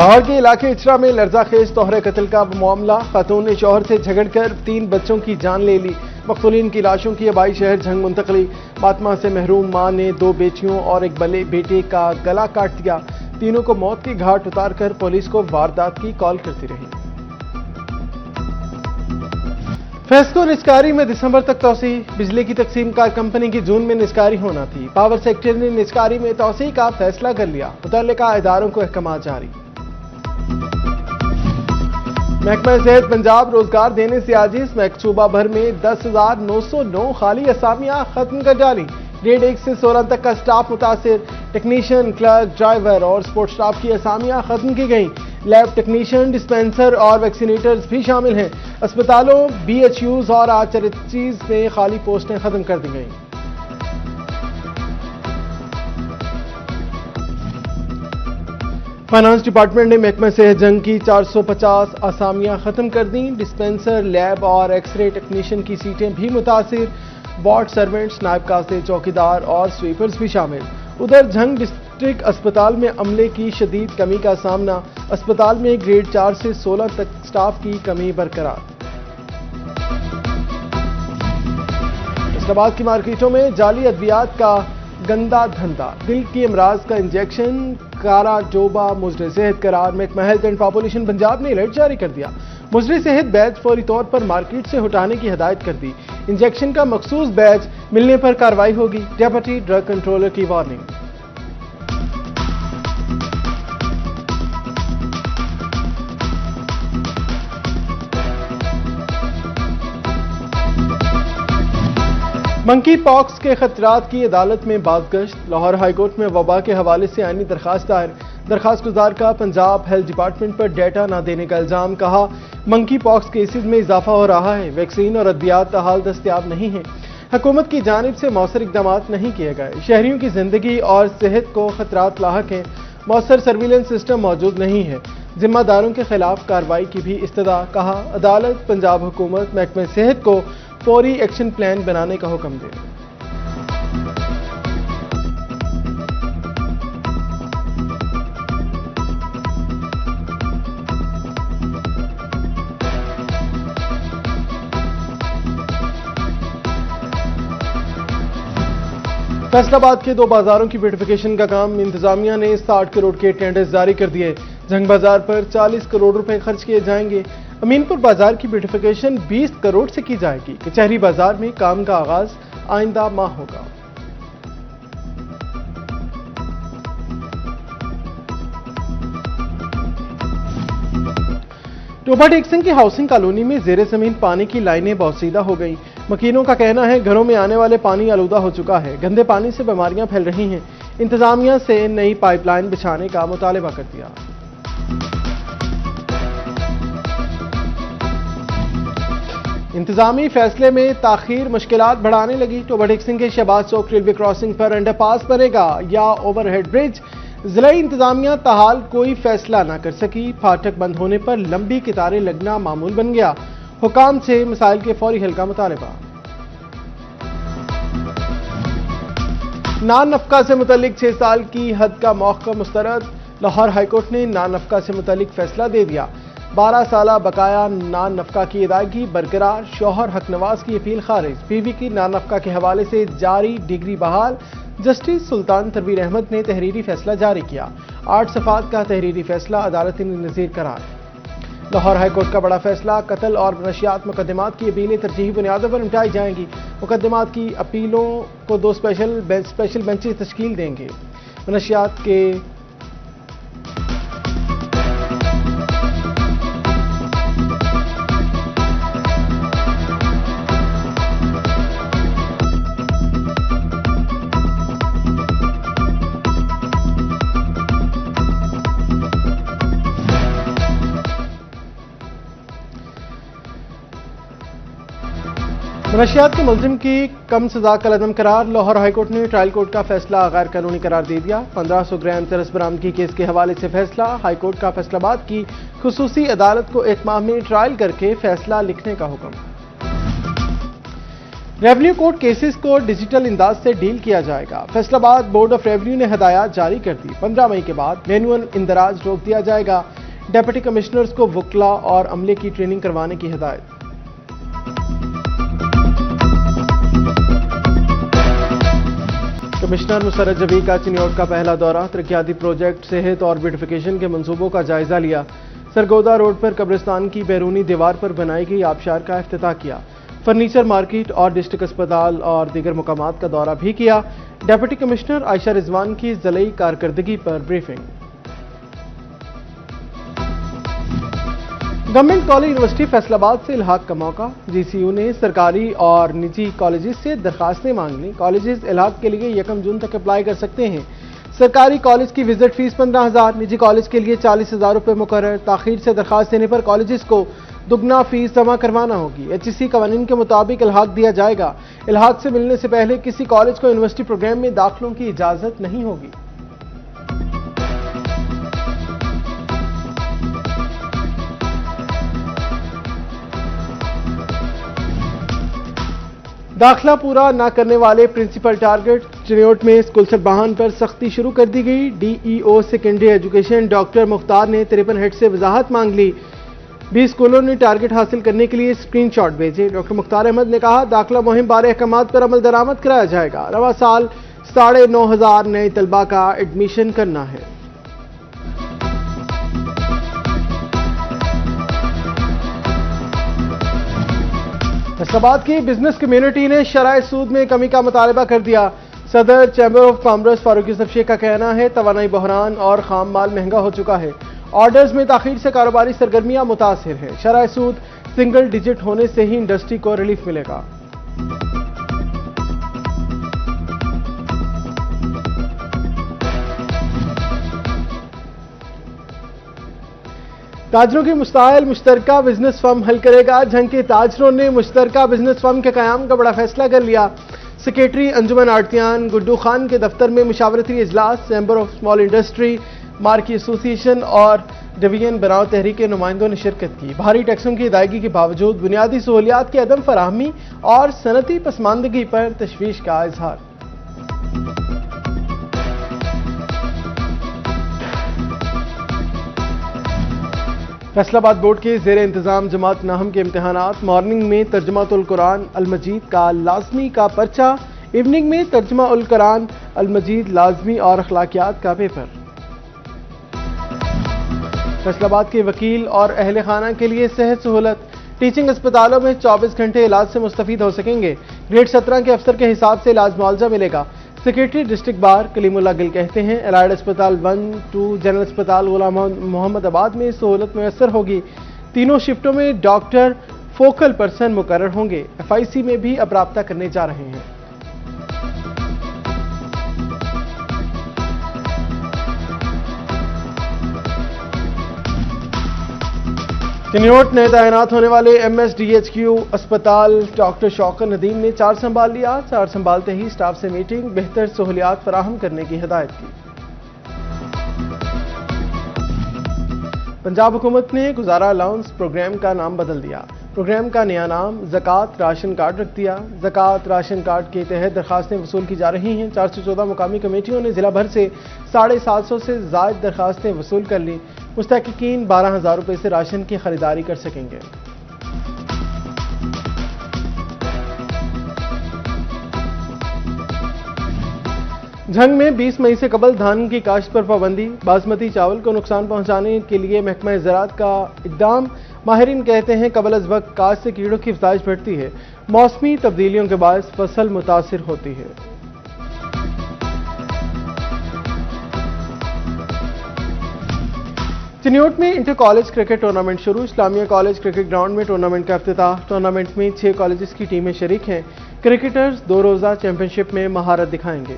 لاہور کے علاقے اچرا میں لرزہ خیز توہر قتل کا معاملہ، خاتون نے شوہر سے جھگڑ کر 3 بچوں کی جان لے لی۔ مقتولین کی لاشوں کی آبائی شہر جھنگ منتقلی۔ ماتما سے محروم ماں نے 2 بیٹیوں اور ایک بلے بیٹے کا گلا کاٹ دیا۔ تینوں کو موت کے گھاٹ اتار کر پولیس کو واردات کی کال کرتی رہی۔ فیسکو نجکاری میں دسمبر تک توسیع، بجلی کی تقسیم کار کمپنی کی جون میں نجکاری ہونا تھی۔ پاور سیکٹر نے نجکاری میں توسیع کا فیصلہ کر لیا، متعلقہ اداروں کو احکامات جاری۔ محکمہ صحت پنجاب روزگار دینے سے عاجز، صوبہ بھر میں 10,909 خالی اسامیاں ختم کر ڈالی۔ گریڈ 1 سے 16 تک کا سٹاف متاثر، ٹیکنیشین، کلرک، ڈرائیور اور سپورٹ سٹاف کی اسامیاں ختم کی گئیں۔ لیب ٹیکنیشین، ڈسپینسر اور ویکسینیٹرز بھی شامل ہیں۔ اسپتالوں، BHUs اور RHs میں خالی پوسٹیں ختم کر دی گئیں۔ فائنانس ڈپارٹمنٹ نے محکمہ صحت جنگ کی 450 اسامیاں ختم کر دیں۔ ڈسپینسر، لیب اور ایکس رے ٹیکنیشین کی سیٹیں بھی متاثر، وارڈ سرونٹس، نائب قاصد، چوکیدار اور سویپرز بھی شامل۔ ادھر جھنگ ڈسٹرکٹ اسپتال میں عملے کی شدید کمی کا سامنا، اسپتال میں گریڈ 4 سے 16 تک سٹاف کی کمی برقرار۔ اسلام آباد کی مارکیٹوں میں جعلی ادویات کا گندا دھندا، دل کی امراض کا انجیکشن کارا ڈوبا مضر صحت قرار۔ محکمہ ہیلتھ اینڈ پاپولیشن پنجاب نے الرٹ جاری کر دیا، مضر صحت بیج فوری طور پر مارکیٹ سے ہٹانے کی ہدایت کر دی۔ انجیکشن کا مخصوص بیج ملنے پر کارروائی ہوگی، ڈیپٹی ڈرگ کنٹرولر کی وارننگ۔ منکی پاکس کے خطرات کی عدالت میں بازگشت، لاہور ہائی کورٹ میں وبا کے حوالے سے آئینی درخواست دائر۔ درخواست گزار کا پنجاب ہیلتھ ڈپارٹمنٹ پر ڈیٹا نہ دینے کا الزام، کہا منکی پاکس کیسز میں اضافہ ہو رہا ہے، ویکسین اور ادویات تاحال دستیاب نہیں ہیں، حکومت کی جانب سے مؤثر اقدامات نہیں کیے گئے، شہریوں کی زندگی اور صحت کو خطرات لاحق ہیں، مؤثر سرویلنس سسٹم موجود نہیں ہے، ذمہ داروں کے خلاف کارروائی کی بھی استدعا، کہا عدالت پنجاب حکومت محکمہ صحت کو فوری ایکشن پلان بنانے کا حکم دے۔ فیصل آباد کے 2 بازاروں کی بیوٹیفیکیشن کا کام، انتظامیہ نے 60 کروڑ کے ٹینڈرز جاری کر دیے۔ جنگ بازار پر 40 کروڑ روپے خرچ کیے جائیں گے۔ امین پور بازار کی بیوٹیفیکیشن 20 کروڑ سے کی جائے گی۔ کچہری بازار میں کام کا آغاز آئندہ ماہ ہوگا۔ ٹوبہ ٹیک سنگھ کی ہاؤسنگ کالونی میں زیر زمین پانی کی لائنیں بوسیدہ ہو گئیں۔ مکینوں کا کہنا ہے گھروں میں آنے والے پانی آلودہ ہو چکا ہے، گندے پانی سے بیماریاں پھیل رہی ہیں، انتظامیہ سے نئی پائپ لائن بچھانے کا مطالبہ کر دیا۔ انتظامی فیصلے میں تاخیر مشکلات بڑھانے لگی۔ ٹوبہ ٹیک سنگھ کے شہباز چوک ریلوے کراسنگ پر انڈر پاس بنے گا یا اوور ہیڈ برج، ضلعی انتظامیہ تاحال کوئی فیصلہ نہ کر سکی، پھاٹک بند ہونے پر لمبی قطاریں لگنا معمول بن گیا، حکام سے مسائل کے فوری حل کا مطالبہ۔ نان نفقہ سے متعلق 6 سال کی حد کا موقع مسترد، لاہور ہائی کورٹ نے نان نفقہ سے متعلق فیصلہ دے دیا، 12 سالہ بقایا نان نفقہ کی ادائیگی برقرار، شوہر حق نواز کی اپیل خارج، بیوی کی نان نفقہ کے حوالے سے جاری ڈگری بحال، جسٹس سلطان تنویر احمد نے تحریری فیصلہ جاری کیا، 8 صفحات کا تحریری فیصلہ عدالت نظیر قرار۔ لاہور ہائی کورٹ کا بڑا فیصلہ، قتل اور منشیات مقدمات کی اپیلیں ترجیحی بنیادوں پر نمٹائی جائیں گی، مقدمات کی اپیلوں کو 2 اسپیشل بینچز تشکیل دیں گے، منشیات کے منشیات کے ملزم کی کم سزا کا عدم قرار، لاہور ہائی کورٹ نے ٹرائل کورٹ کا فیصلہ غیر قانونی قرار دے دیا، 1500 گرام چرس برآمدگی کیس کے حوالے سے فیصلہ، ہائی کورٹ کا فیصل آباد کی خصوصی عدالت کو 1 ماہ میں ٹرائل کر کے فیصلہ لکھنے کا حکم۔ रेवेन्यू कोर्ट केसेस को डिजिटल अंदाज से डील किया जाएगा। फैसलाबाद बोर्ड ऑफ रेवेन्यू ने हदायत जारी कर दी। 15 मई के बाद मैनुअल इंदराज रोक दिया जाएगा। डिप्टी कमिश्नर्स को वकला और अमले की ट्रेनिंग करवाने की हदायत। कमिश्नर मुसर्रत जबीर का चिन्योट का पहला दौरा, तरक्याती प्रोजेक्ट, सेहत और ब्यूटिफिकेशन के मंसूबों का जायजा लिया। सरगोदा रोड पर कब्रिस्तान की बैरूनी दीवार पर बनाई गई आबशार का इफ्तिताह किया। फर्नीचर मार्केट और डिस्ट्रिक्ट अस्पताल और दीगर मकामात का दौरा भी किया। डिप्टी कमिश्नर आयशा रिजवान की ज़िलई कारकर्दगी पर briefing. Government college university Faisalabad से इल्हाक का मौका, जीसीयू ने सरकारी और निजी कॉलेजेस से दरखास्तें मांग ली। कॉलेजेस इल्हाक के लिए 1 जून तक अप्लाई कर सकते हैं। सरकारी कॉलेज की विजिट फीस 15,000, निजी कॉलेज के लिए 40,000 रुपये मुकर्रर। ताखीर से दरखास्त देने पर कॉलेजेस को दुगना फीस जमा करवाना होगी। HEC कवानीन के मुताबिक इल्हाक दिया जाएगा। इल्हाक से मिलने से पहले किसी कॉलेज को यूनिवर्सिटी प्रोग्राम में दाखिलों की इजाजत नहीं होगी। दाखिला पूरा न करने वाले प्रिंसिपल टारगेट, चिन्योट में स्कूल सरबराहान पर सख्ती शुरू कर दी गई। DEO secondary education doctor Mukhtar ने 53 हेड से वजाहत मांग ली। 20 स्कूलों ने टारगेट हासिल करने के लिए स्क्रीनशॉट भेजे। डॉक्टर मुख्तार अहमद ने कहा, दाखिला मुहिम बारे अहकामात पर अमल दरामद कराया जाएगा। रवा साल 9,500 नए तलबा का एडमिशन करना है। फैसलाबाद की बिजनेस कम्युनिटी ने शराय सूद में कमी का मुतालबा कर दिया। सदर chamber of commerce Farooq Yusuf Sheikh का कहना है, तवानाई बहरान और खाम माल महंगा हो चुका है। ऑर्डर्स में ताखीर से कारोबारी सरगर्मियां मुतासिर है। शराय सूद सिंगल डिजिट होने से ही इंडस्ट्री को रिलीफ मिलेगा। ताजरों की मुस्ताहिल मुश्तरका बिजनेस फर्म हल करेगा। झंग के ताजरों ने मुश्तरका बिजनेस फर्म के कयाम का बड़ा फैसला कर लिया। सेक्रेटरी अंजुमन आड़तियान गुड्डू खान के दफ्तर में मुशावरती इजलास, chamber of small industry, marquee association और डिवीजन बनाओ तहरीक के नुमाइंदों ने शिरकत की। भारी टैक्सों की अदायगी के बावजूद बुनियादी सहूलियात की अदम फराहमी और सनती पसमानदगी पर तशवीश का इजहार। फैसलाबाद बोर्ड के जेर इंतजाम जमात नाहम के इम्तिहानात, मॉर्निंग में तर्जुमातुल कुरान अल मजीद का लाजमी का पर्चा, इवनिंग में तर्जुमा उल कुरान अल मजीद लाजमी और अखलाकियात का पेपर। फैसलाबाद के वकील और अहले खाना के लिए सेहत सहूलत, टीचिंग अस्पतालों में 24 घंटे इलाज से मुस्तफीद हो सकेंगे। ग्रेड 17 के अफसर के हिसाब से इलाज मुआवजा मिलेगा। Secretary district bar Kalimullah Gill कहते हैं, एलाइड अस्पताल 1, 2, जनरल अस्पताल गुलाम मोहम्मदाबाद में सहूलत मैसर होगी। तीनों शिफ्टों में डॉक्टर फोकल पर्सन मुकर्रर होंगे। FIC में भी अब राब्ता करने जा रहे हैं। चिन्योट नए तैनात होने वाले MSDHQ अस्पताल डॉक्टर शौकत नदीम ने चार्ज संभाल लिया। चार्ज संभालते ही स्टाफ से मीटिंग, बेहतर सहूलियात फराहम करने की हिदायत की। पंजाब हुकूमत ने गुजारा अलाउंस प्रोग्राम का नाम बदल दिया। प्रोग्राम का नया नाम ज़कात राशन कार्ड रख दिया। ज़कात राशन कार्ड के तहत दरखास्तें वसूल की जा रही हैं। 414 मुकामी कमेटियों ने जिला भर से 750 से ज़ायद दरखास्तें वसूल कर ली। मुस्तहक़क़ीन 12,000 रुपये से राशन की खरीदारी कर सकेंगे। झंग में 20 मई से कबल धान की काश्त पर पाबंदी, बासमती चावल को नुकसान पहुंचाने के लिए महकमा ज़राअत का इक़दाम। माहिरीन कहते हैं कबल अज़ वक्त काश्त से कीड़ों की अफ़ज़ाइश बढ़ती है। मौसमी तब्दीलियों के बायस फसल मुतासिर होती है। चिन्योट में इंटर कॉलेज क्रिकेट टूर्नामेंट शुरू। इस्लामिया कॉलेज क्रिकेट ग्राउंड में टूर्नामेंट का इफ्तिताह। टूर्नामेंट में 6 कॉलेजेस की टीमें शरीक हैं। क्रिकेटर्स 2 रोज़ा चैंपियनशिप में महारत दिखाएंगे।